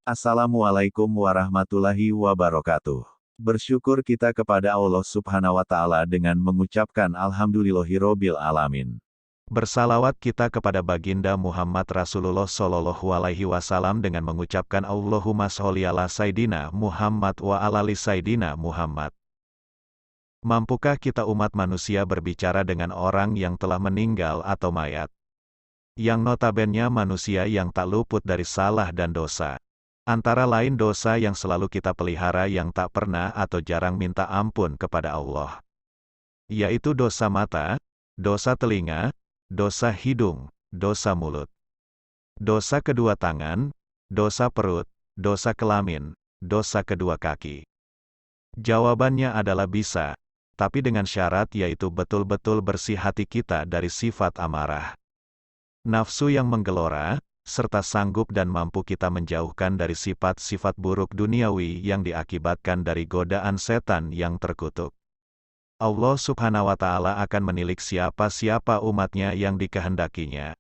Assalamualaikum warahmatullahi wabarakatuh. Bersyukur kita kepada Allah Subhanahu wa Ta'ala dengan mengucapkan Alhamdulillahirobbil alamin. Bersalawat kita kepada baginda Muhammad Rasulullah Shallallahu Alaihi Wasallam dengan mengucapkan Allahumma sholli ala Sayyidina Muhammad wa alali Sayyidina Muhammad. Mampukah kita umat manusia berbicara dengan orang yang telah meninggal atau mayat? Yang notabene manusia yang tak luput dari salah dan dosa. Antara lain dosa yang selalu kita pelihara yang tak pernah atau jarang minta ampun kepada Allah. Yaitu dosa mata, dosa telinga, dosa hidung, dosa mulut. Dosa kedua tangan, dosa perut, dosa kelamin, dosa kedua kaki. Jawabannya adalah bisa, tapi dengan syarat yaitu betul-betul bersih hati kita dari sifat amarah, nafsu yang menggelora, serta sanggup dan mampu kita menjauhkan dari sifat-sifat buruk duniawi yang diakibatkan dari godaan setan yang terkutuk. Allah Subhanahu wa Ta'ala akan menilik siapa-siapa umatnya yang dikehendakinya.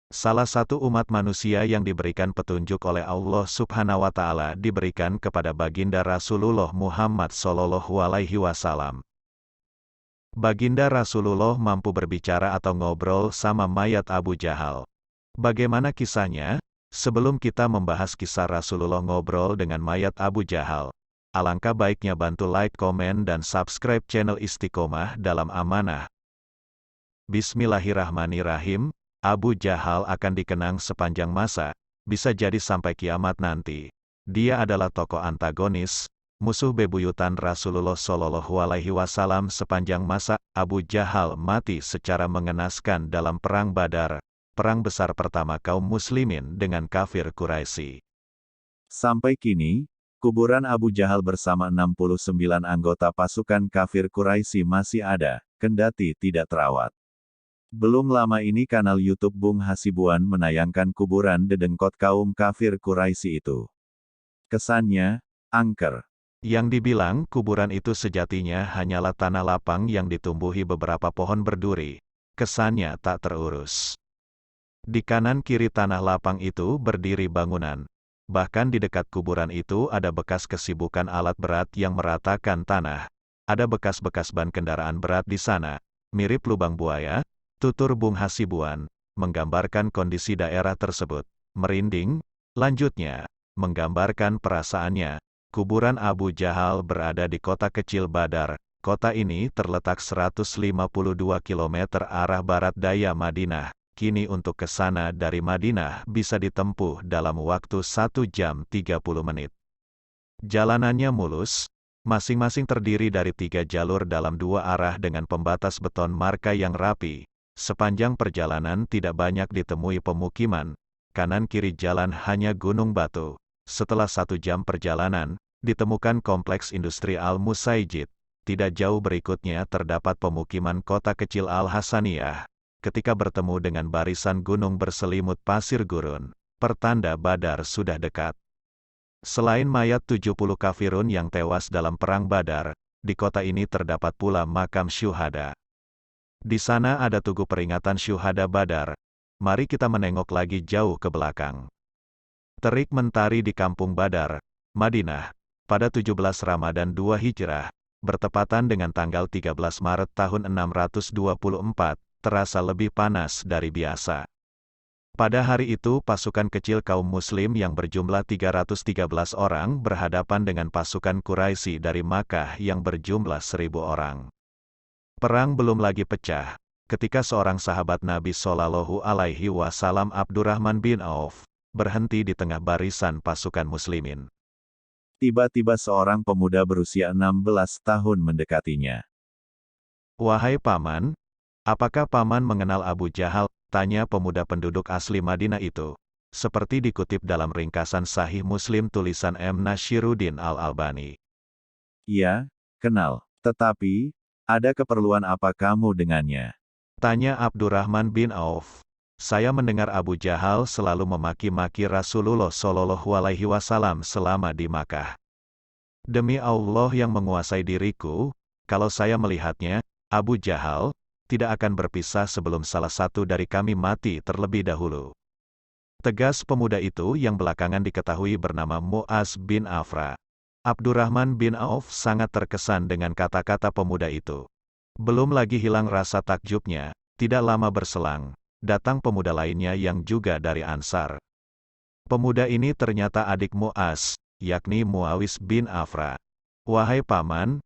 Salah satu umat manusia yang diberikan petunjuk oleh Allah Subhanahu wa Ta'ala diberikan kepada baginda Rasulullah Muhammad Shallallahu Alaihi Wasallam. Baginda Rasulullah mampu berbicara atau ngobrol sama mayat Abu Jahal. Bagaimana kisahnya? Sebelum kita membahas kisah Rasulullah ngobrol dengan mayat Abu Jahal, alangkah baiknya bantu like, komen, dan subscribe channel Istiqomah dalam Amanah. Bismillahirrahmanirrahim. Abu Jahal akan dikenang sepanjang masa, bisa jadi sampai kiamat nanti. Dia adalah tokoh antagonis, musuh bebuyutan Rasulullah Shallallahu Alaihi Wasallam sepanjang masa. Abu Jahal mati secara mengenaskan dalam Perang Badar, perang besar pertama kaum muslimin dengan kafir Quraisy. Sampai kini, kuburan Abu Jahal bersama 69 anggota pasukan kafir Quraisy masih ada, kendati tidak terawat. Belum lama ini kanal YouTube Bung Hasibuan menayangkan kuburan dedengkot kaum kafir Quraisy itu. Kesannya, angker. Yang dibilang kuburan itu sejatinya hanyalah tanah lapang yang ditumbuhi beberapa pohon berduri. Kesannya tak terurus. Di kanan kiri tanah lapang itu berdiri bangunan. Bahkan di dekat kuburan itu ada bekas kesibukan alat berat yang meratakan tanah. Ada bekas-bekas ban kendaraan berat di sana. Mirip lubang buaya, tutur Bung Hasibuan, menggambarkan kondisi daerah tersebut. Merinding, lanjutnya, menggambarkan perasaannya. Kuburan Abu Jahal berada di kota kecil Badar. Kota ini terletak 152 km arah barat daya Madinah. Kini untuk ke sana dari Madinah bisa ditempuh dalam waktu 1 jam 30 menit. Jalanannya mulus, masing-masing terdiri dari 3 jalur dalam 2 arah dengan pembatas beton marka yang rapi. Sepanjang perjalanan tidak banyak ditemui pemukiman, kanan kiri jalan hanya gunung batu. Setelah 1 jam perjalanan, ditemukan kompleks industri Al-Musaijid. Tidak jauh berikutnya terdapat pemukiman kota kecil Al-Hasaniyah. Ketika bertemu dengan barisan gunung berselimut pasir gurun, pertanda Badar sudah dekat. Selain mayat 70 kafirun yang tewas dalam perang Badar, di kota ini terdapat pula makam syuhada. Di sana ada tugu peringatan syuhada Badar. Mari kita menengok lagi jauh ke belakang. Terik mentari di Kampung Badar, Madinah, pada 17 Ramadan 2 Hijrah, bertepatan dengan tanggal 13 Maret tahun 624, terasa lebih panas dari biasa. Pada hari itu pasukan kecil kaum muslim yang berjumlah 313 orang berhadapan dengan pasukan Quraisy dari Makkah yang berjumlah 1000 orang. Perang belum lagi pecah, ketika seorang sahabat Nabi Shallallahu Alaihi Wasallam Abdurrahman bin Auf, berhenti di tengah barisan pasukan muslimin. Tiba-tiba seorang pemuda berusia 16 tahun mendekatinya. "Wahai paman, apakah paman mengenal Abu Jahal?" tanya pemuda penduduk asli Madinah itu. Seperti dikutip dalam ringkasan Sahih Muslim tulisan M. Nashiruddin Al-Albani. "Iya, kenal. Tetapi, ada keperluan apa kamu dengannya?" tanya Abdurrahman bin Auf. "Saya mendengar Abu Jahal selalu memaki-maki Rasulullah Shallallahu Alaihi Wasallam selama di Makkah. Demi Allah yang menguasai diriku, kalau saya melihatnya, Abu Jahal, tidak akan berpisah sebelum salah satu dari kami mati terlebih dahulu. Tegas pemuda itu yang belakangan diketahui bernama Mu'az bin Afra. Abdurrahman bin Auf sangat terkesan dengan kata-kata pemuda itu. Belum lagi hilang rasa takjubnya, tidak lama berselang, datang pemuda lainnya yang juga dari Ansar. Pemuda ini ternyata adik Mu'az, yakni Muawis bin Afra. "Wahai paman,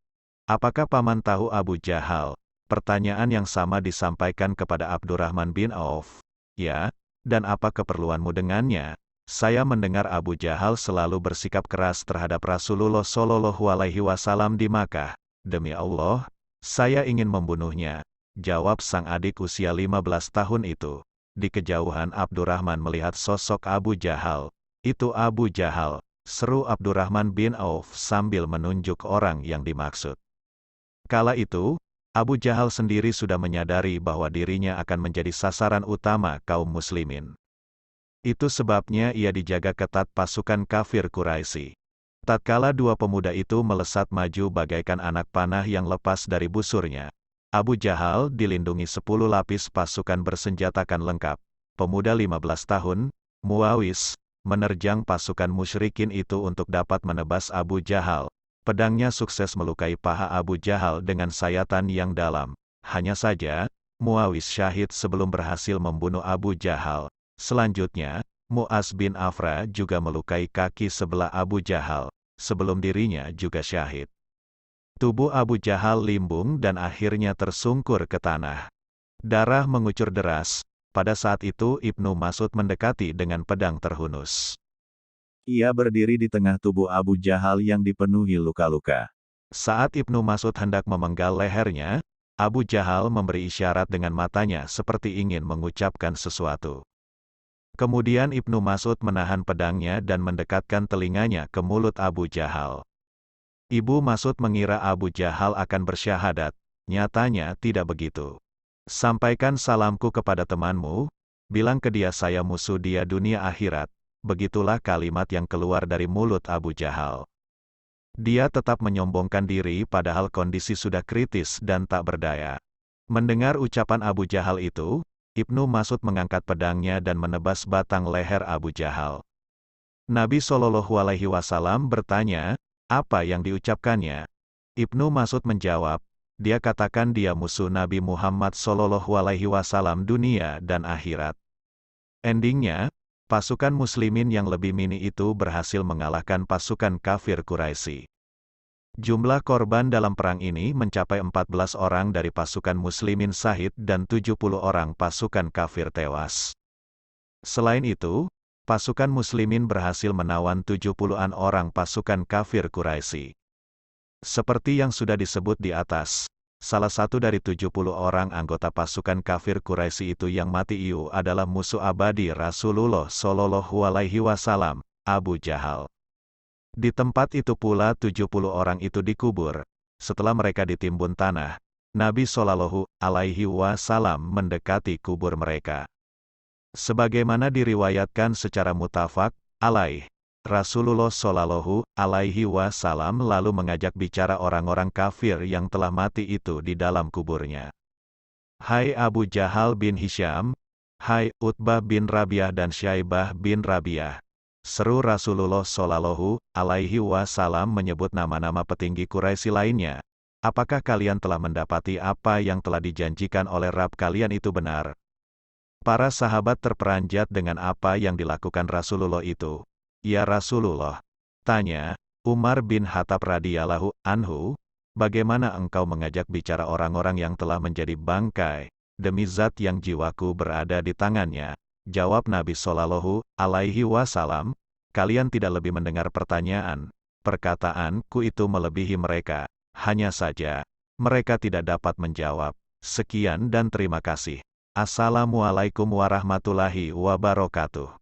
apakah paman tahu Abu Jahal?" Pertanyaan yang sama disampaikan kepada Abdurrahman bin Auf. "Ya, dan apa keperluanmu dengannya?" "Saya mendengar Abu Jahal selalu bersikap keras terhadap Rasulullah Shallallahu Alaihi Wasallam di Makkah. Demi Allah, saya ingin membunuhnya," jawab sang adik usia 15 tahun itu. Di kejauhan Abdurrahman melihat sosok Abu Jahal. "Itu Abu Jahal," seru Abdurrahman bin Auf sambil menunjuk orang yang dimaksud. Kala itu, Abu Jahal sendiri sudah menyadari bahwa dirinya akan menjadi sasaran utama kaum muslimin. Itu sebabnya ia dijaga ketat pasukan kafir Quraisy. Tatkala dua pemuda itu melesat maju bagaikan anak panah yang lepas dari busurnya, Abu Jahal dilindungi 10 lapis pasukan bersenjatakan lengkap. Pemuda 15 tahun, Muawis, menerjang pasukan musyrikin itu untuk dapat menebas Abu Jahal. Pedangnya sukses melukai paha Abu Jahal dengan sayatan yang dalam. Hanya saja, Muawis syahid sebelum berhasil membunuh Abu Jahal. Selanjutnya, Mu'az bin Afra juga melukai kaki sebelah Abu Jahal, sebelum dirinya juga syahid. Tubuh Abu Jahal limbung dan akhirnya tersungkur ke tanah. Darah mengucur deras. Pada saat itu Ibnu Mas'ud mendekati dengan pedang terhunus. Ia berdiri di tengah tubuh Abu Jahal yang dipenuhi luka-luka. Saat Ibnu Mas'ud hendak memenggal lehernya, Abu Jahal memberi isyarat dengan matanya seperti ingin mengucapkan sesuatu. Kemudian Ibnu Mas'ud menahan pedangnya dan mendekatkan telinganya ke mulut Abu Jahal. Ibu Mas'ud mengira Abu Jahal akan bersyahadat, nyatanya tidak begitu. "Sampaikan salamku kepada temanmu, bilang ke dia saya musuh dia dunia akhirat." Begitulah kalimat yang keluar dari mulut Abu Jahal. Dia tetap menyombongkan diri padahal kondisi sudah kritis dan tak berdaya. Mendengar ucapan Abu Jahal itu, Ibnu Mas'ud mengangkat pedangnya dan menebas batang leher Abu Jahal. Nabi Shallallahu Alaihi Wasallam bertanya, "Apa yang diucapkannya?" Ibnu Mas'ud menjawab, "Dia katakan dia musuh Nabi Muhammad Shallallahu Alaihi Wasallam dunia dan akhirat." Endingnya, pasukan muslimin yang lebih mini itu berhasil mengalahkan pasukan kafir Quraisy. Jumlah korban dalam perang ini mencapai 14 orang dari pasukan muslimin syahid dan 70 orang pasukan kafir tewas. Selain itu, pasukan muslimin berhasil menawan 70-an orang pasukan kafir Quraisy. Seperti yang sudah disebut di atas, salah satu dari 70 orang anggota pasukan kafir Quraisy itu yang mati adalah musuh abadi Rasulullah Shallallahu Alaihi Wasallam, Abu Jahal. Di tempat itu pula 70 orang itu dikubur. Setelah mereka ditimbun tanah, Nabi Shallallahu Alaihi Wasallam mendekati kubur mereka. Sebagaimana diriwayatkan secara muttafaq alaih, Rasulullah Shallallahu Alaihi Wasallam lalu mengajak bicara orang-orang kafir yang telah mati itu di dalam kuburnya. "Hai Abu Jahal bin Hisham, hai Utbah bin Rabi'ah dan Syaibah bin Rabi'ah," seru Rasulullah Shallallahu Alaihi Wasallam menyebut nama-nama petinggi Quraisy lainnya. "Apakah kalian telah mendapati apa yang telah dijanjikan oleh Rabb kalian itu benar?" Para sahabat terperanjat dengan apa yang dilakukan Rasulullah itu. "Ya Rasulullah," tanya Umar bin Khattab radhiyallahu anhu, "bagaimana engkau mengajak bicara orang-orang yang telah menjadi bangkai, demi zat yang jiwaku berada di tangannya?" Jawab Nabi Shallallahu Alaihi Wasallam, "Kalian tidak lebih mendengar pertanyaan. Perkataanku itu melebihi mereka. Hanya saja, mereka tidak dapat menjawab. Sekian dan terima kasih. Assalamualaikum warahmatullahi wabarakatuh."